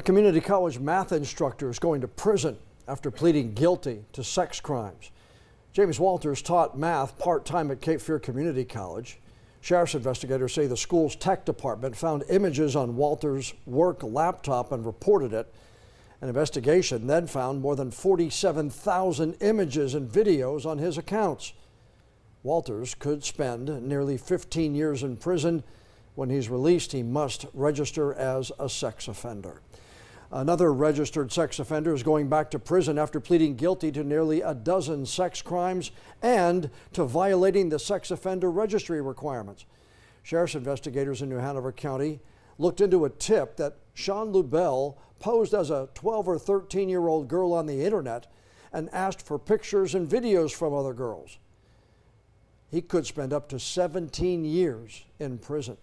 A community college math instructor is going to prison after pleading guilty to sex crimes. James Walters taught math part-time at Cape Fear Community College. Sheriff's investigators say the school's tech department found images on Walters' work laptop and reported it. An investigation then found more than 47,000 images and videos on his accounts. Walters could spend nearly 15 years in prison. When he's released, he must register as a sex offender. Another registered sex offender is going back to prison after pleading guilty to nearly a dozen sex crimes and to violating the sex offender registry requirements. Sheriff's investigators in New Hanover County looked into a tip that Sean Lubell posed as a 12 or 13-year-old girl on the internet and asked for pictures and videos from other girls. He could spend up to 17 years in prison.